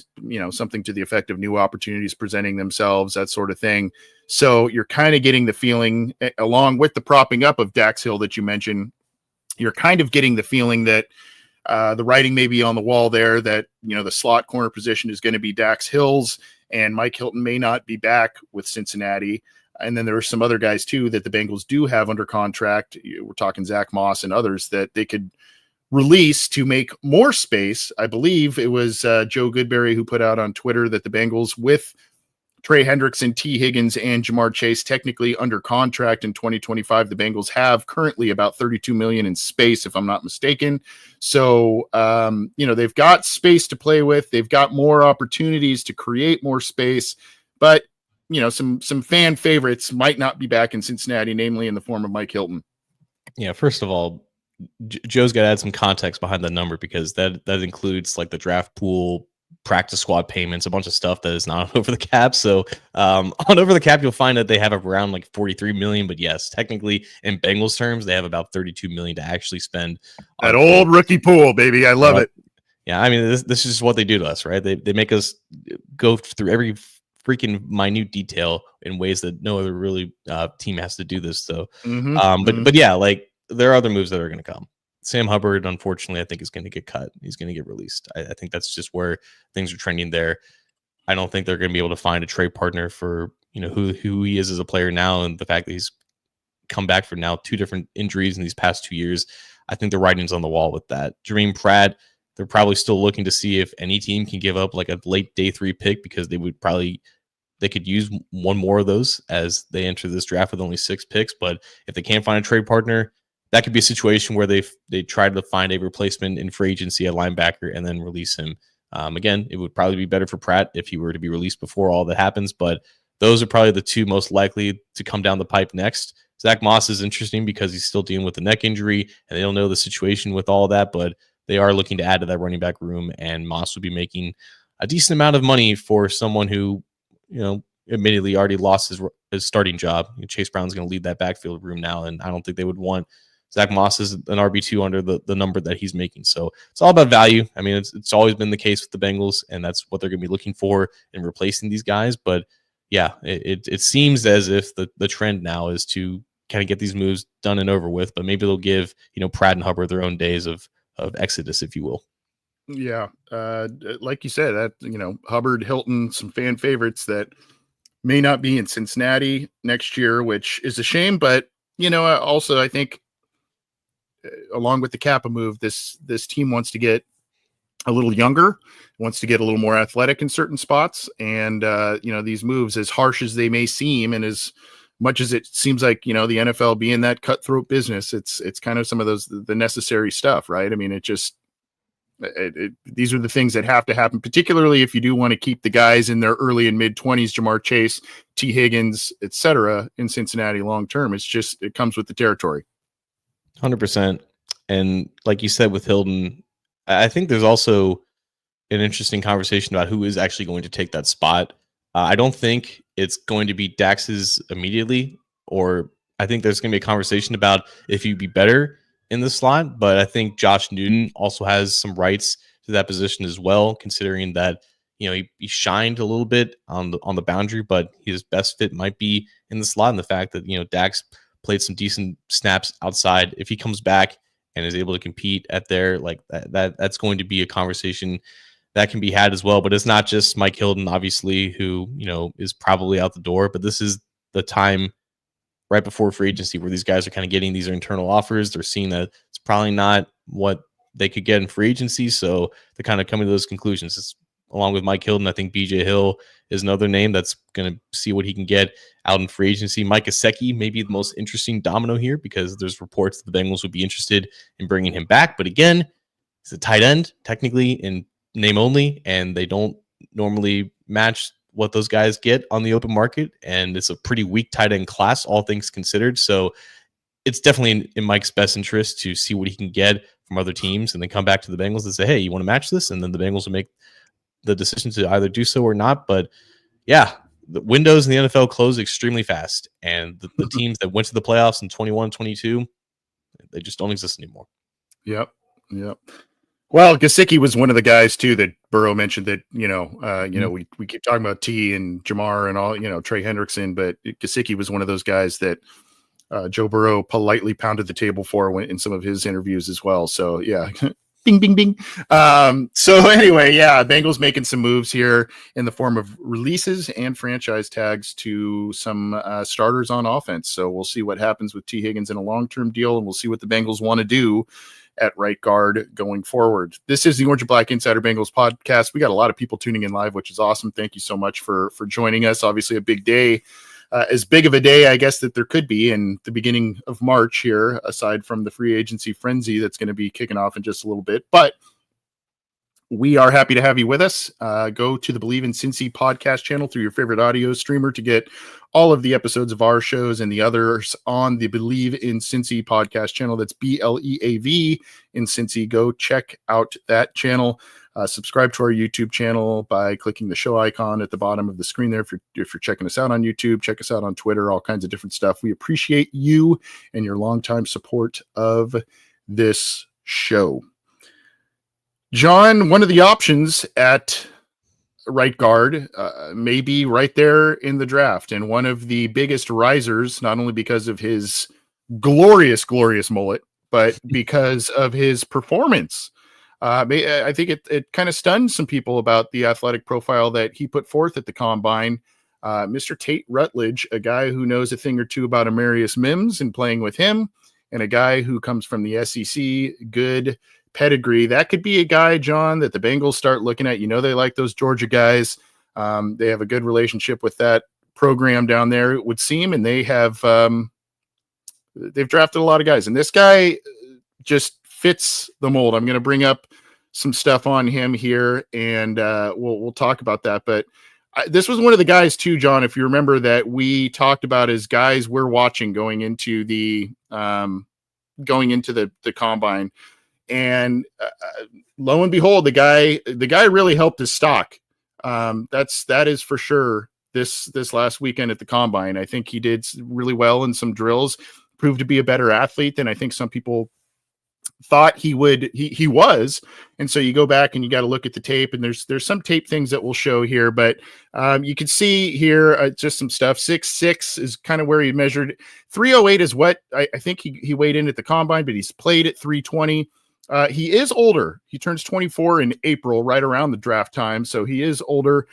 something to the effect of new opportunities presenting themselves, that sort of thing. So you're kind of getting the feeling, along with the propping up of Dax Hill that you mentioned, you're kind of getting the feeling that the writing may be on the wall there, that, the slot corner position is going to be Dax Hill's, and Mike Hilton may not be back with Cincinnati. And then there are some other guys too that the Bengals do have under contract. We're talking Zach Moss and others that they could release to make more space. I believe it was Joe Goodberry who put out on Twitter that the Bengals, with Trey Hendrickson, T. Higgins, and Jamar Chase technically under contract in 2025, the Bengals have currently about $32 million in space, if I'm not mistaken. So, they've got space to play with. They've got more opportunities to create more space, but some fan favorites might not be back in Cincinnati, namely in the form of Mike Hilton. Yeah, first of all, Joe's got to add some context behind the number, because that includes like the draft pool, practice squad payments, a bunch of stuff that is not over the cap. So on over the cap, you'll find that they have around like 43 million. But yes, technically in Bengals terms, they have about 32 million to actually spend. That old rookie pool, baby. I love it. Yeah, I mean, this is what they do to us, right? They make us go through every freaking minute detail in ways that no other really team has to do this. So, but yeah, like there are other moves that are going to come. Sam Hubbard, unfortunately, I think is going to get cut. He's going to get released. I think that's just where things are trending there. I don't think they're going to be able to find a trade partner for who he is as a player now, and the fact that he's come back for now 2 different injuries in these past 2 years. I think the writing's on the wall with that. Jermaine Pratt, they're probably still looking to see if any team can give up like a late day 3 pick, because they could use one more of those as they enter this draft with only 6 picks. But if they can't find a trade partner, that could be a situation where they try to find a replacement in free agency, a linebacker, and then release him. Again, it would probably be better for Pratt if he were to be released before all that happens, but those are probably the 2 most likely to come down the pipe next. Zach Moss is interesting because he's still dealing with a neck injury, and they don't know the situation with all that, but they are looking to add to that running back room, and Moss would be making a decent amount of money for someone who, admittedly already lost his starting job. Chase Brown's going to lead that backfield room now, and I don't think they would want Zach Moss as an RB2 under the number that he's making. So it's all about value. I mean, it's always been the case with the Bengals, and that's what they're going to be looking for in replacing these guys. But yeah, it seems as if the trend now is to kind of get these moves done and over with, but maybe they'll give, Pratt and Hubbard their own days of exodus, if you will. Yeah. Like you said, that, Hubbard, Hilton, some fan favorites that may not be in Cincinnati next year, which is a shame. But, also, I think along with the Cappa move, this team wants to get a little younger, wants to get a little more athletic in certain spots. And, these moves, as harsh as they may seem, and as much as it seems like, the NFL being that cutthroat business, it's kind of some of the necessary stuff, right? I mean, these are the things that have to happen, particularly if you do want to keep the guys in their early and mid 20s, Jamar Chase, T. Higgins, etc., in Cincinnati long term. It comes with the territory. 100%. And like you said with Hilton, I think there's also an interesting conversation about who is actually going to take that spot. I don't think it's going to be Dax's immediately, or I think there's going to be a conversation about if he'd be better in the slot, but I think Josh Newton also has some rights to that position as well, considering that he shined a little bit on the boundary, but his best fit might be in the slot, and the fact that Dax played some decent snaps outside. If he comes back and is able to compete at there, like that's going to be a conversation that can be had as well. But it's not just Mike Hilton, obviously, who is probably out the door, but this is the time right before free agency where these guys are kind of getting these internal offers. They're seeing that it's probably not what they could get in free agency, so they're kind of coming to those conclusions. It's, along with Mike Hilton, I think BJ Hill is another name that's going to see what he can get out in free agency. Mike Gesicki may be the most interesting domino here because there's reports that the Bengals would be interested in bringing him back. But again, he's a tight end, technically in name only, and they don't normally match what those guys get on the open market. And it's a pretty weak tight end class, all things considered. So it's definitely in Mike's best interest to see what he can get from other teams and then come back to the Bengals and say, hey, you want to match this? And then the Bengals will make the decision to either do so or not. But yeah, the windows in the NFL close extremely fast, and the teams that went to the playoffs in 21, 22, they just don't exist anymore. Yep. Well, Gesicki was one of the guys too that Burrow mentioned that, we keep talking about T and Jamar and all, Trey Hendrickson, but Gesicki was one of those guys that Joe Burrow politely pounded the table for in some of his interviews as well. So yeah. Bing, bing, bing. So anyway, yeah, Bengals making some moves here in the form of releases and franchise tags to some starters on offense. So we'll see what happens with T. Higgins in a long-term deal, and we'll see what the Bengals want to do at right guard going forward. This is the Orange and Black Insider Bengals podcast. We got a lot of people tuning in live, which is awesome. Thank you so much for joining us. Obviously a big day. As big of a day, I guess, that there could be in the beginning of March here, aside from the free agency frenzy that's going to be kicking off in just a little bit. But we are happy to have you with us. Go to the Believe in Cincy podcast channel through your favorite audio streamer to get all of the episodes of our shows and the others on the Believe in Cincy podcast channel. That's BLEAV in Cincy. Go check out that channel. Subscribe to our YouTube channel by clicking the show icon at the bottom of the screen there. If you're checking us out on YouTube, check us out on Twitter, all kinds of different stuff. We appreciate you and your longtime support of this show. John, one of the options at right guard may be right there in the draft, and one of the biggest risers, not only because of his glorious mullet, but because of his performance. I think it kind of stunned some people about the athletic profile that he put forth at the combine. Mr. Tate Ratledge, a guy who knows a thing or two about Amarius Mims and playing with him, and a guy who comes from the SEC, good pedigree. That could be a guy, John, that the Bengals start looking at. They like those Georgia guys. They have a good relationship with that program down there, it would seem, and they've drafted a lot of guys. And this guy just fits the mold. I'm going to bring up some stuff on him here, and we'll talk about that. But this was one of the guys too, John, if you remember, that we talked about as guys we're watching going into the combine. And lo and behold, the guy really helped his stock. That is for sure. This last weekend at the combine, I think he did really well in some drills, proved to be a better athlete than I think some people thought he would. He was. And so you go back and you got to look at the tape, and there's some tape things that we'll show here, but you can see here just some stuff. 6'6" is kind of where he measured. 308 is what I think he weighed in at the combine, but he's played at 320. He is older. He turns 24 in April, right around the draft time. So he is older.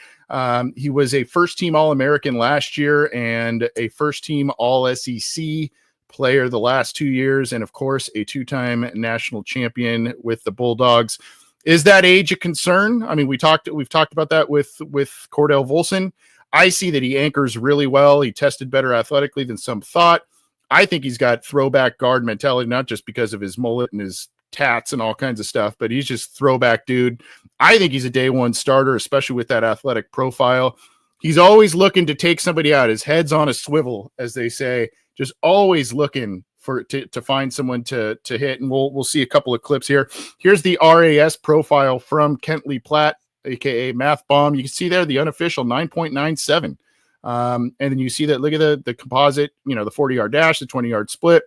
He was a first-team All-American last year and a first-team All-SEC player the last 2 years, and of course, a 2-time national champion with the Bulldogs. Is that age a concern? I mean, we've talked about that with Cordell Volson. I see that he anchors really well. He tested better athletically than some thought. I think he's got throwback guard mentality, not just because of his mullet and his tats and all kinds of stuff, but he's just throwback dude. I think he's a day one starter, especially with that athletic profile. He's always looking to take somebody out. His head's on a swivel, as they say, just always looking to find someone to hit. And we'll see a couple of clips here. Here's the RAS profile from Kentley Platt, aka Math Bomb. You can see there the unofficial 9.97. And then you see that, look at the composite, the 40-yard dash, the 20-yard split,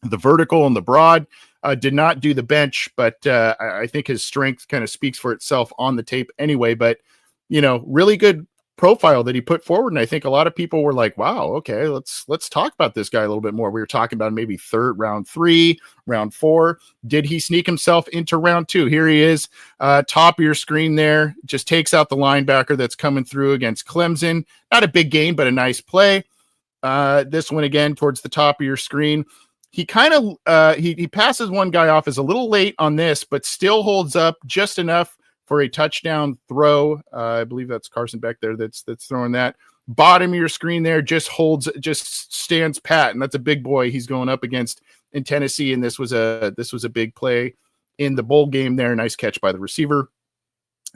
the vertical and the broad. Did not do the bench, but I think his strength kind of speaks for itself on the tape anyway. But, really good profile that he put forward. And I think a lot of people were like, wow, okay, let's talk about this guy a little bit more. We were talking about maybe round 3, round 4. Did he sneak himself into round 2? Here he is, top of your screen there, just takes out the linebacker that's coming through against Clemson. Not a big game, but a nice play. This one again towards the top of your screen. He kind of he passes one guy off as a little late on this, but still holds up just enough for a touchdown throw. I believe that's Carson back there that's throwing that. Bottom of your screen there, just stands pat, and that's a big boy he's going up against in Tennessee. And this was a big play in the bowl game there. Nice catch by the receiver.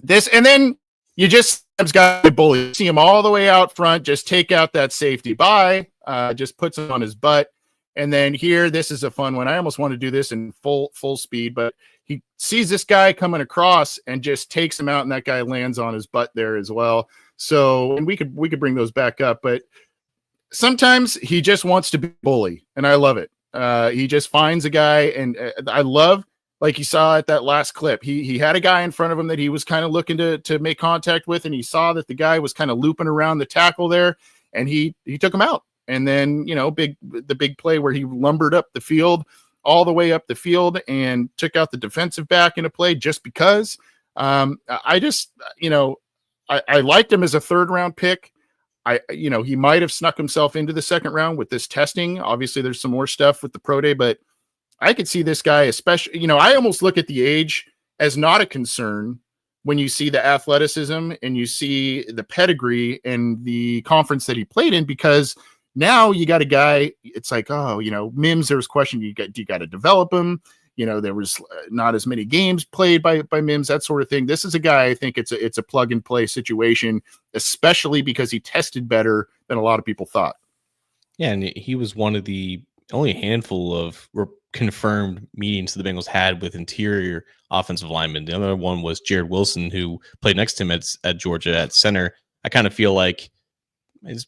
And then you just got a bully. You see him all the way out front, just take out that safety by, just puts him on his butt. And then here, this is a fun one. I almost want to do this in full speed, but he sees this guy coming across and just takes him out, and that guy lands on his butt there as well. So, and we could bring those back up, but sometimes he just wants to be a bully, and I love it. He just finds a guy, and I love, like you saw at that last clip, he had a guy in front of him that he was kind of looking to make contact with, and he saw that the guy was kind of looping around the tackle there, and he took him out. And then, the big play where he lumbered up the field, all the way up the field, and took out the defensive back in a play just because. I liked him as a 3rd-round pick. He might have snuck himself into the 2nd round with this testing. Obviously, there's some more stuff with the pro day, but I could see this guy, especially, I almost look at the age as not a concern when you see the athleticism and you see the pedigree and the conference that he played in, because now you got a guy, it's like, Mims, there was question, do you got to develop him? There was not as many games played by Mims, that sort of thing. This is a guy, I think it's a plug and play situation, especially because he tested better than a lot of people thought. Yeah, and he was one of the only handful of confirmed meetings the Bengals had with interior offensive linemen. The other one was Jared Wilson, who played next to him at Georgia at center. I kind of feel like it's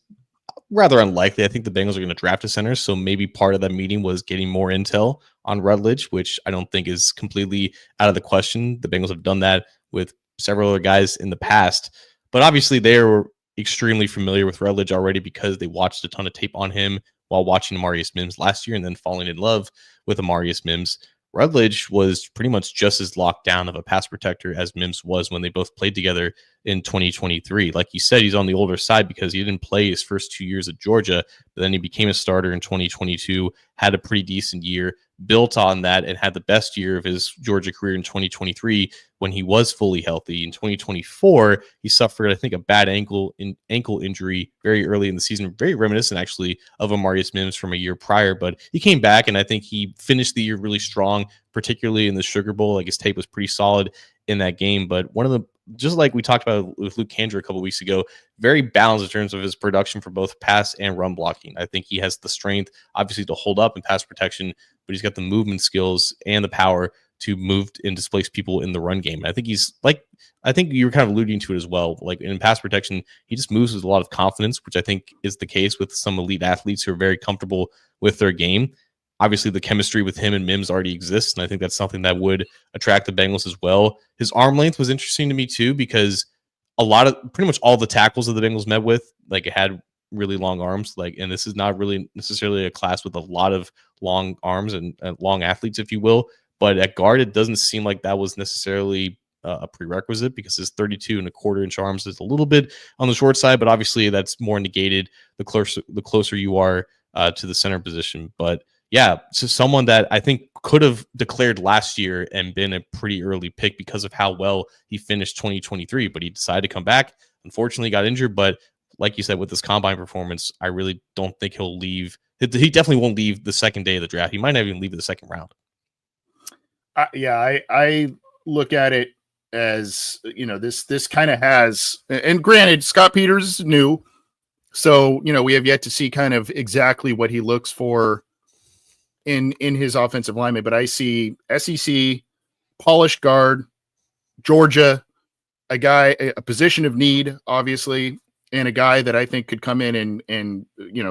rather unlikely. I think the Bengals are going to draft a center, so maybe part of that meeting was getting more intel on Ratledge, which I don't think is completely out of the question. The Bengals have done that with several other guys in the past, but obviously they were extremely familiar with Ratledge already because they watched a ton of tape on him while watching Amarius Mims last year and then falling in love with Amarius Mims. Ratledge was pretty much just as locked down of a pass protector as Mims was when they both played together in 2023. Like you said, he's on the older side because he didn't play his first 2 years at Georgia, but then he became a starter in 2022, had a pretty decent year, built on that, and had the best year of his Georgia career in 2023 when he was fully healthy. In 2024, he suffered, I think, a bad ankle injury very early in the season, very reminiscent actually of Amarius Mims from a year prior, but he came back, and I think he finished the year really strong, particularly in the Sugar Bowl. Like his tape was pretty solid in that game, but one of the, just like we talked about with Luke Kandra a couple weeks ago, very balanced in terms of his production for both pass and run blocking. I think he has the strength, obviously, to hold up in pass protection, but he's got the movement skills and the power to move and displace people in the run game. And I think he's like, I think you were kind of alluding to it as well. Like in pass protection, he just moves with a lot of confidence, which I think is the case with some elite athletes who are very comfortable with their game. Obviously, the chemistry with him and Mims already exists, and I think that's something that would attract the Bengals as well. His arm length was interesting to me too, because pretty much all the tackles that the Bengals met with, like, it had really long arms. Like, and this is not really necessarily a class with a lot of long arms and long athletes, if you will. But at guard, it doesn't seem like that was necessarily a prerequisite, because his 32.25-inch arms is a little bit on the short side, but obviously that's more negated the closer you are to the center position. But yeah, so someone that I think could have declared last year and been a pretty early pick because of how well he finished 2023, but he decided to come back. Unfortunately, got injured, but like you said, with this combine performance, I really don't think he'll leave. He definitely won't leave the second day of the draft. He might not even leave the second round. I look at it as, this kind of has, and granted, Scott Peters is new, so, we have yet to see kind of exactly what he looks for in his offensive lineman, but I see SEC, polished guard, Georgia, a position of need, obviously, and a guy that I think could come in and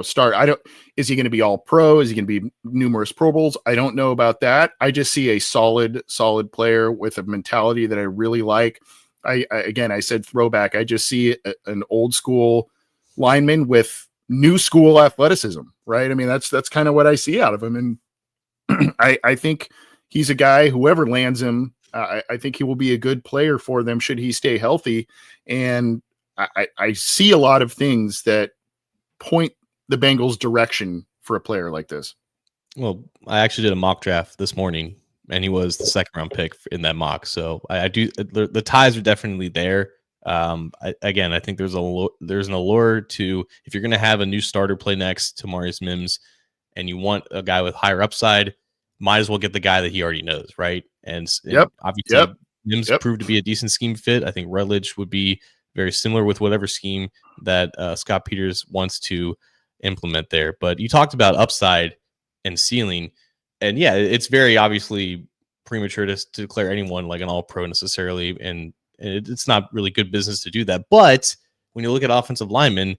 start. Is he going to be all pro? Is he going to be numerous Pro Bowls? I don't know about that. I just see a solid player with a mentality that I really like. I said throwback. I just see an old school lineman with new school athleticism, right? I mean, that's kind of what I see out of him. And I think he's a guy, whoever lands him, I think he will be a good player for them should he stay healthy. And I see a lot of things that point the Bengals' direction for a player like this. Well, I actually did a mock draft this morning, and he was the second round pick in that mock. So I do. The ties are definitely there. I think there's an allure to, if you're going to have a new starter play next to Maurice Mims, and you want a guy with higher upside, might as well get the guy that he already knows, right? And obviously, Mims proved to be a decent scheme fit. I think Ratledge would be very similar with whatever scheme that Scott Peters wants to implement there. But you talked about upside and ceiling, and yeah, it's very obviously premature to declare anyone like an all-pro necessarily, and it's not really good business to do that. But when you look at offensive linemen,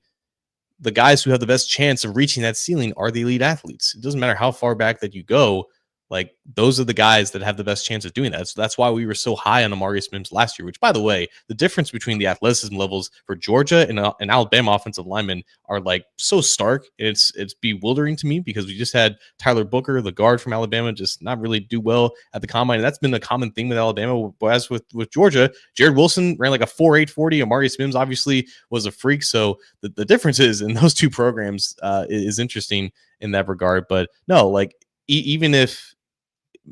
the guys who have the best chance of reaching that ceiling are the elite athletes. It doesn't matter how far back that you go. Like, those are the guys that have the best chance of doing that. So that's why we were so high on Amarius Mims last year, which, by the way, the difference between the athleticism levels for Georgia and Alabama offensive linemen are like so stark. It's bewildering to me because we just had Tyler Booker, the guard from Alabama, just not really do well at the combine. And that's been a common thing with Alabama. As with Georgia, Jared Wilson ran like a 4.8 40. Amarius Mims obviously was a freak. So the differences in those two programs is interesting in that regard. But no, like, even if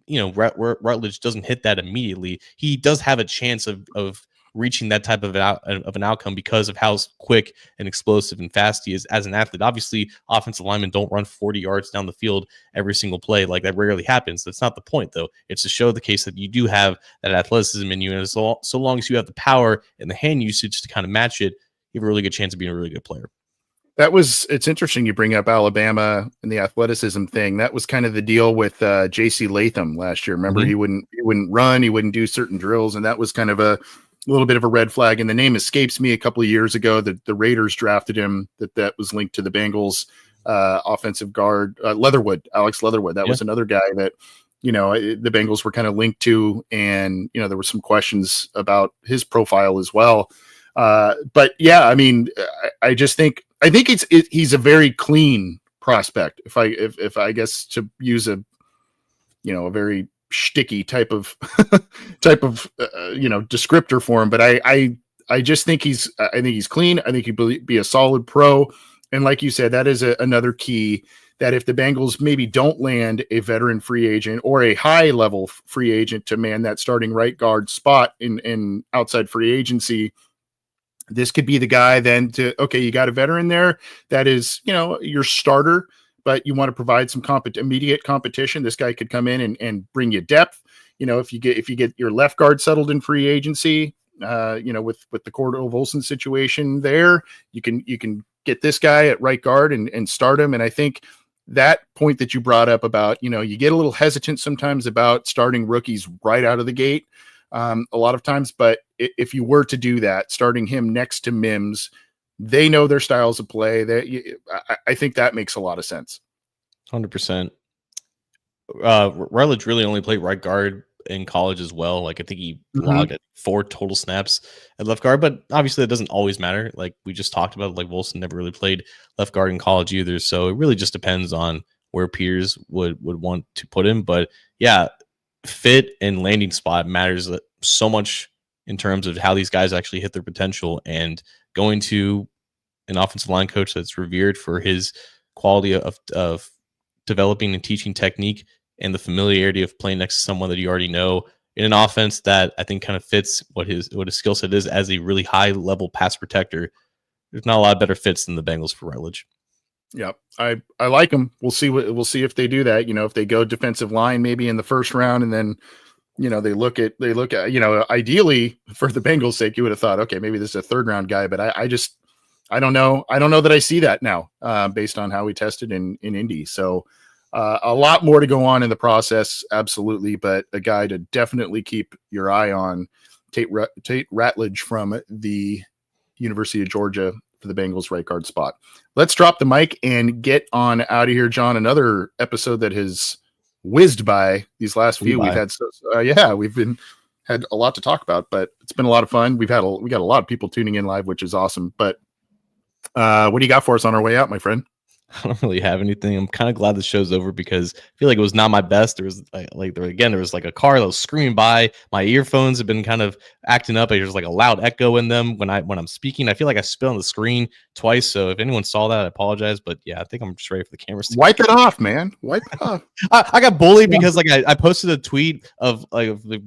Ratledge doesn't hit that immediately, he does have a chance of reaching that type of an outcome because of how quick and explosive and fast he is as an athlete. Obviously, offensive linemen don't run 40 yards down the field every single play. Like, that rarely happens. That's not the point, though. It's to show the case that you do have that athleticism in you, and so long as you have the power and the hand usage to kind of match it, you have a really good chance of being a really good player. It's interesting you bring up Alabama and the athleticism thing. That was kind of the deal with JC Latham last year. Remember, he wouldn't run, he wouldn't do certain drills, and that was kind of a little bit of a red flag. And the name escapes me a couple of years ago that the Raiders drafted him, that was linked to the Bengals offensive guard, Alex Leatherwood. That was another guy that, the Bengals were kind of linked to, and, there were some questions about his profile as well. But yeah, I mean, I think he's a very clean prospect. If I guess to use a very shticky type of descriptor for him, but I just think he's clean. I think he'd be a solid pro. And like you said, that is another key, that if the Bengals maybe don't land a veteran free agent or a high level free agent to man that starting right guard spot in outside free agency, this could be the guy then you got a veteran there that is, your starter, but you want to provide some immediate competition. This guy could come in and bring you depth. If you get your left guard settled in free agency, with the Cordell Volson situation there, you can get this guy at right guard and start him. And I think that point that you brought up about, you get a little hesitant sometimes about starting rookies right out of the gate. A lot of times, but if you were to do that, starting him next to Mims, they know their styles of play. I think that makes a lot of sense. 100%. Rutledge really only played right guard in college as well. Like, I think he logged at 4 total snaps at left guard, but obviously that doesn't always matter. Like we just talked about, like Wilson never really played left guard in college either. So it really just depends on where Peters would want to put him. But yeah, fit and landing spot matters so much in terms of how these guys actually hit their potential, and going to an offensive line coach that's revered for his quality of developing and teaching technique and the familiarity of playing next to someone that you already know in an offense that I think kind of fits what his skill set is as a really high level pass protector. There's not a lot of better fits than the Bengals for Ratledge. Yeah, I like them. We'll see if they do that. If they go defensive line maybe in the first round, and then they look at ideally for the Bengals' sake, you would have thought, okay, maybe this is a third round guy, but I don't know that I see that now based on how we tested in Indy. So a lot more to go on in the process, absolutely, but a guy to definitely keep your eye on, Tate Ratledge from the University of Georgia for the Bengals right guard spot. Let's drop the mic and get on out of here, John. Another episode that has whizzed by these last few. We've had had a lot to talk about, but it's been a lot of fun. We got a lot of people tuning in live, which is awesome. But what do you got for us on our way out, my friend? I don't really have anything. I'm kind of glad the show's over because I feel like it was not my best. There was there was like a car that was screaming by. My earphones have been kind of acting up. There's like a loud echo in them when I'm speaking. I feel like I spit on the screen twice. So if anyone saw that, I apologize. But yeah, I think I'm just ready for the cameras to wipe it off, man. Wipe it off. I got bullied because I posted a tweet of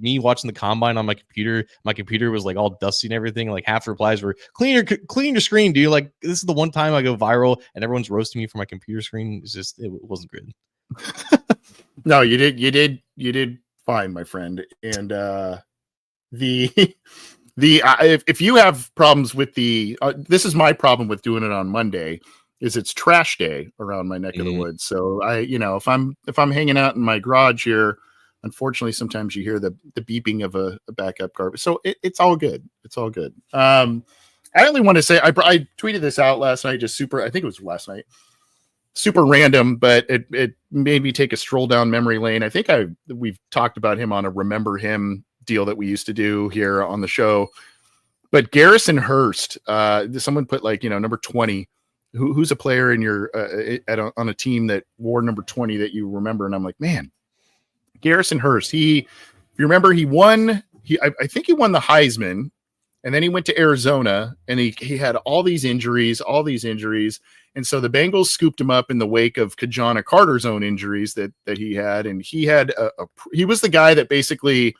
me watching the combine on my computer. My computer was like all dusty and everything. Like half the replies were clean your screen, dude. Like this is the one time I go viral and everyone's roasting me for my computer screen. It wasn't good. No, you did fine, my friend. And if you have problems with this is my problem with doing it on Monday, is it's trash day around my neck of the woods. So if I'm hanging out in my garage here, unfortunately sometimes you hear the beeping of a backup garbage. So it's all good. It's all good. I only want to say I tweeted this out last night, I think it was last night. Super random, but it made me take a stroll down memory lane. I think we've talked about him on a Remember Him deal that we used to do here on the show. But Garrison Hurst, someone put number 20. Who's a player in your on a team that wore number 20 that you remember? And I'm like, man, Garrison Hurst. If you remember, he won. I think he won the Heisman, and then he went to Arizona, and he had all these injuries. And so the Bengals scooped him up in the wake of Kajana Carter's own injuries that he had. And he was the guy that basically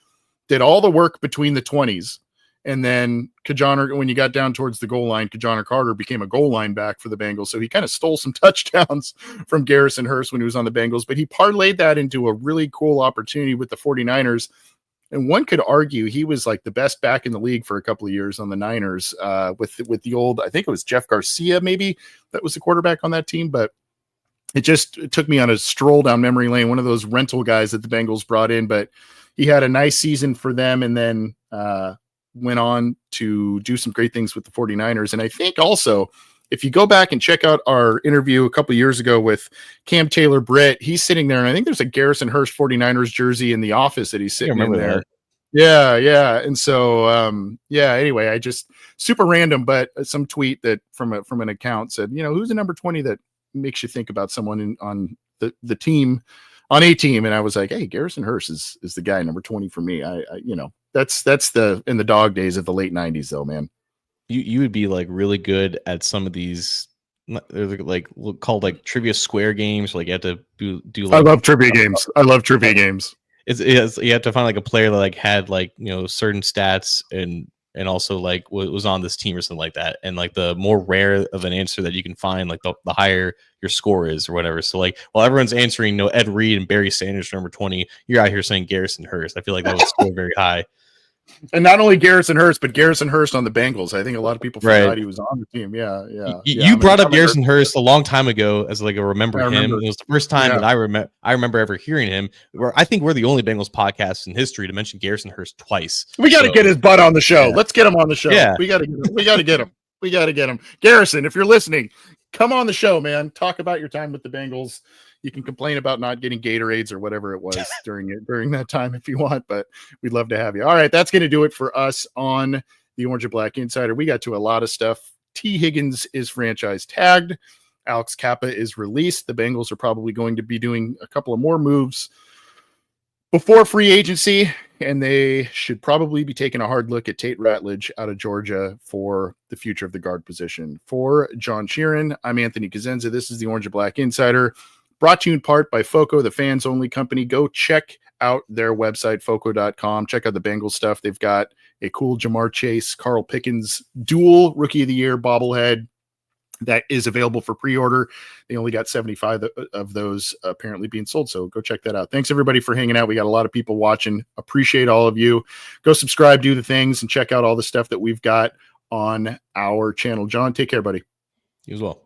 did all the work between the 20s. And then Kajana, when you got down towards the goal line, Kajana Carter became a goal line back for the Bengals. So he kind of stole some touchdowns from Garrison Hurst when he was on the Bengals, but he parlayed that into a really cool opportunity with the 49ers. And one could argue he was like the best back in the league for a couple of years on the Niners with the old, I think it was Jeff Garcia, maybe that was the quarterback on that team. But it took me on a stroll down memory lane, one of those rental guys that the Bengals brought in. But he had a nice season for them and then went on to do some great things with the 49ers. And I think also, if you go back and check out our interview a couple of years ago with Cam Taylor-Britt, he's sitting there, and I think there's a Garrison Hurst 49ers jersey in the office that he's sitting in there. That. Yeah. And so, anyway, I just super random, but some tweet that from an account said, who's the number 20 that makes you think about someone on the team, on a team? And I was like, hey, Garrison Hurst is the guy, number 20 for me. That's in the dog days of the late 90s though, man. You would be like really good at some of these, they're like called like trivia square games. Like you have to do like, I love trivia games. It's you have to find like a player that like had like certain stats and also like was on this team or something like that. And like the more rare of an answer that you can find, like the higher your score is or whatever. So like while everyone's answering Ed Reed and Barry Sanders number 20, you're out here saying Garrison Hurst. I feel like that would score very high. And not only Garrison Hurst, but Garrison Hurst on the Bengals. I think a lot of people forgot he was on the team. Yeah. You brought up Garrison Hurst a long time ago as like a remember him. It was the first time that I remember ever hearing him. I think we're the only Bengals podcast in history to mention Garrison Hurst twice. We got to get his butt on the show. Let's get him on the show. Yeah. We got to get him. Garrison, if you're listening, come on the show, man. Talk about your time with the Bengals. You can complain about not getting Gatorades or whatever it was during that time if you want, but we'd love to have you. All right, that's going to do it for us on the Orange and Black Insider. We got to a lot of stuff. T. Higgins is franchise tagged. Alex Cappa is released. The Bengals are probably going to be doing a couple of more moves before free agency, and they should probably be taking a hard look at Tate Ratledge out of Georgia for the future of the guard position. For John Sheeran, I'm Anthony Cosenza. This is the Orange and Black Insider, brought to you in part by FOCO, the fans-only company. Go check out their website, foco.com. Check out the Bengals stuff. They've got a cool Jamar Chase, Carl Pickens dual Rookie of the Year bobblehead that is available for pre-order. They only got 75 of those apparently being sold, so go check that out. Thanks everybody for hanging out. We got a lot of people watching. Appreciate all of you. Go subscribe, do the things, and check out all the stuff that we've got on our channel. John, take care, buddy. You as well.